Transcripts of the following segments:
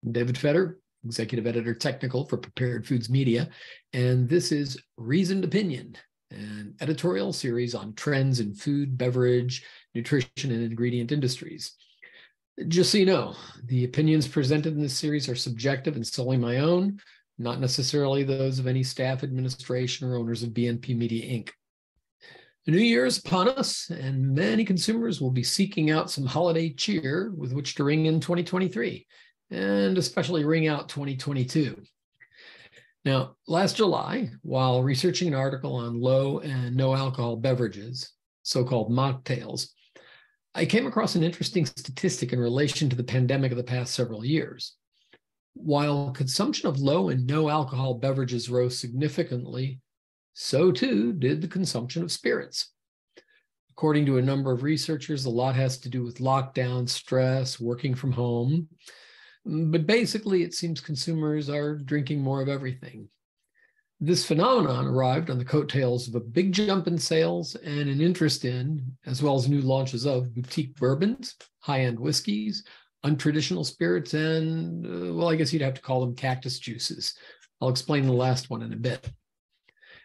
I'm David Fetter, Executive Editor Technical for Prepared Foods Media, and this is Reasoned Opinion, an editorial series on trends in food, beverage, nutrition, and ingredient industries. Just so you know, the opinions presented in this series are subjective and solely my own, not necessarily those of any staff, administration, or owners of BNP Media, Inc. The new year is upon us, and many consumers will be seeking out some holiday cheer with which to ring in 2023, and especially ring out 2022. Now, last July, while researching an article on low and no alcohol beverages, so-called mocktails, I came across an interesting statistic in relation to the pandemic of the past several years. While consumption of low and no alcohol beverages rose significantly, so too did the consumption of spirits. According to a number of researchers, a lot has to do with lockdown, stress, working from home. But basically, it seems consumers are drinking more of everything. This phenomenon arrived on the coattails of a big jump in sales and an interest in, as well as new launches of, boutique bourbons, high-end whiskeys, untraditional spirits, and, well, I guess you'd have to call them cactus juices. I'll explain the last one in a bit.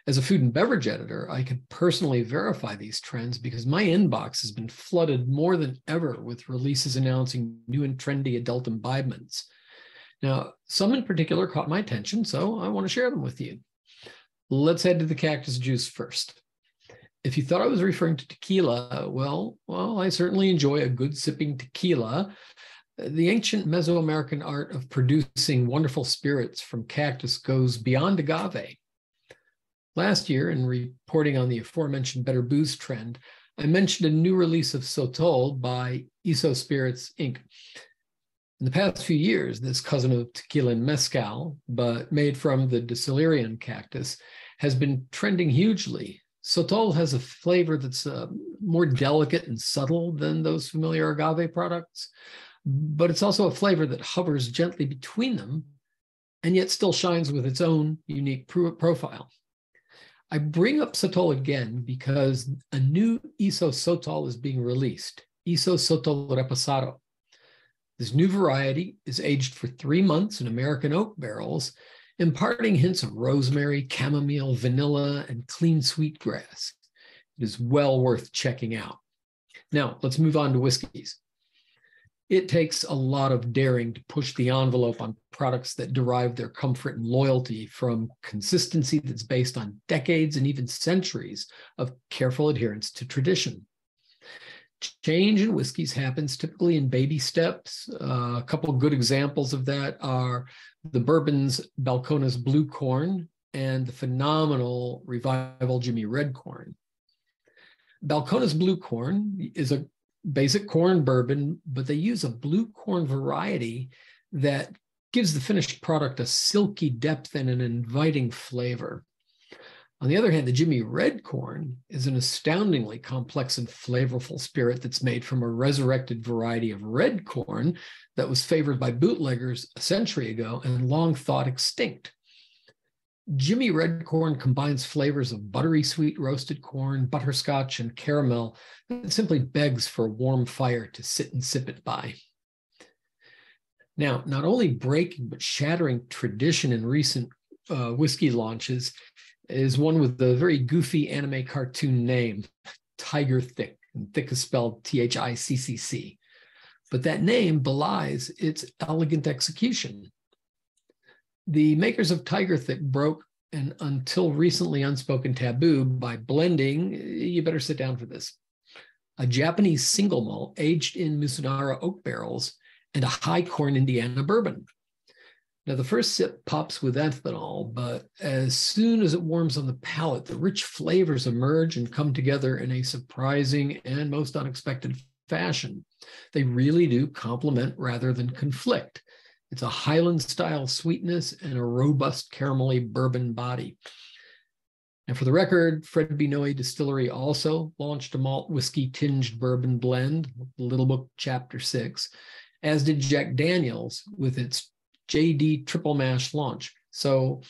As a food and beverage editor, I can personally verify these trends because my inbox has been flooded more than ever with releases announcing new and trendy adult imbibements. Now, some in particular caught my attention, so I want to share them with you. Let's head to the cactus juice first. If you thought I was referring to tequila, well, I certainly enjoy a good sipping tequila. The ancient Mesoamerican art of producing wonderful spirits from cactus goes beyond agave. Last year, in reporting on the aforementioned better booze trend, I mentioned a new release of Sotol by Iso Spirits, Inc. In the past few years, this cousin of tequila and mezcal, but made from the Distillerian cactus, has been trending hugely. Sotol has a flavor that's more delicate and subtle than those familiar agave products, but it's also a flavor that hovers gently between them and yet still shines with its own unique profile. I bring up Sotol again because a new Iso Sotol is being released, Iso Sotol Reposado. This new variety is aged for 3 months in American oak barrels, imparting hints of rosemary, chamomile, vanilla, and clean sweetgrass. It is well worth checking out. Now, let's move on to whiskeys. It takes a lot of daring to push the envelope on products that derive their comfort and loyalty from consistency that's based on decades and even centuries of careful adherence to tradition. Change in whiskeys happens typically in baby steps. A couple of good examples of that are the bourbon's Balcones Blue Corn and the phenomenal Revival Jimmy Red Corn. Balcones Blue Corn is a basic corn bourbon, but they use a blue corn variety that gives the finished product a silky depth and an inviting flavor. On the other hand, the Jimmy Red Corn is an astoundingly complex and flavorful spirit that's made from a resurrected variety of red corn that was favored by bootleggers a century ago and long thought extinct. Jimmy Red Corn combines flavors of buttery sweet roasted corn, butterscotch, and caramel. It simply begs for a warm fire to sit and sip it by. Now, not only breaking but shattering tradition in recent whiskey launches is one with the very goofy anime cartoon name, Tiger Thick, and Thick is spelled Thiccc. But that name belies its elegant execution. The makers of Tiger Thick broke an until recently unspoken taboo by blending, you better sit down for this, a Japanese single malt aged in Musonara oak barrels and a high corn Indiana bourbon. Now, the first sip pops with ethanol, but as soon as it warms on the palate, the rich flavors emerge and come together in a surprising and most unexpected fashion. They really do complement rather than conflict. It's a Highland-style sweetness and a robust caramelly bourbon body. And for the record, Fred Binoy Distillery also launched a malt whiskey-tinged bourbon blend, Little Book Chapter 6, as did Jack Daniel's with its JD Triple Mash launch. So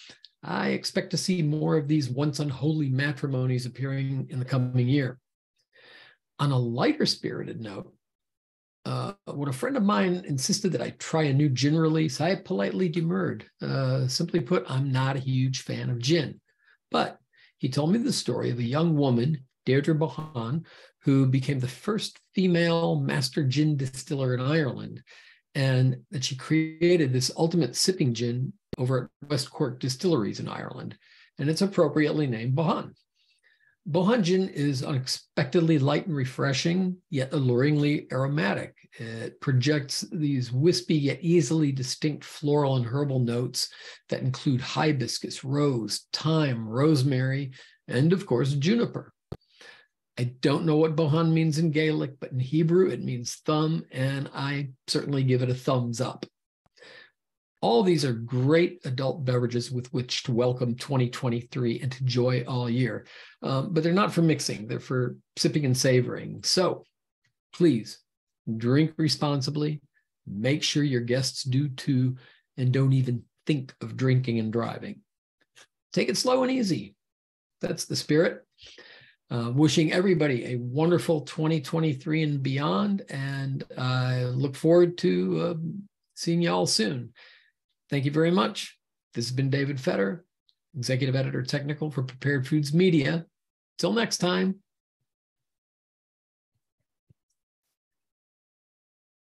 I expect to see more of these once unholy matrimonies appearing in the coming year. On a lighter spirited note, When a friend of mine insisted that I try a new gin release, I politely demurred. Simply put, I'm not a huge fan of gin. But he told me the story of a young woman, Deirdre Bohan, who became the first female master gin distiller in Ireland, and that she created this ultimate sipping gin over at West Cork Distilleries in Ireland, and it's appropriately named Bohan. Bohan gin is unexpectedly light and refreshing, yet alluringly aromatic. It projects these wispy yet easily distinct floral and herbal notes that include hibiscus, rose, thyme, rosemary, and of course, juniper. I don't know what Bohan means in Gaelic, but in Hebrew it means thumb, and I certainly give it a thumbs up. All these are great adult beverages with which to welcome 2023 and to enjoy all year. But they're not for mixing, they're for sipping and savoring. So please drink responsibly, make sure your guests do too, and don't even think of drinking and driving. Take it slow and easy. That's the spirit. Wishing everybody a wonderful 2023 and beyond, and I look forward to seeing you all soon. Thank you very much. This has been David Fetter, Executive Editor Technical for Prepared Foods Media. Till next time.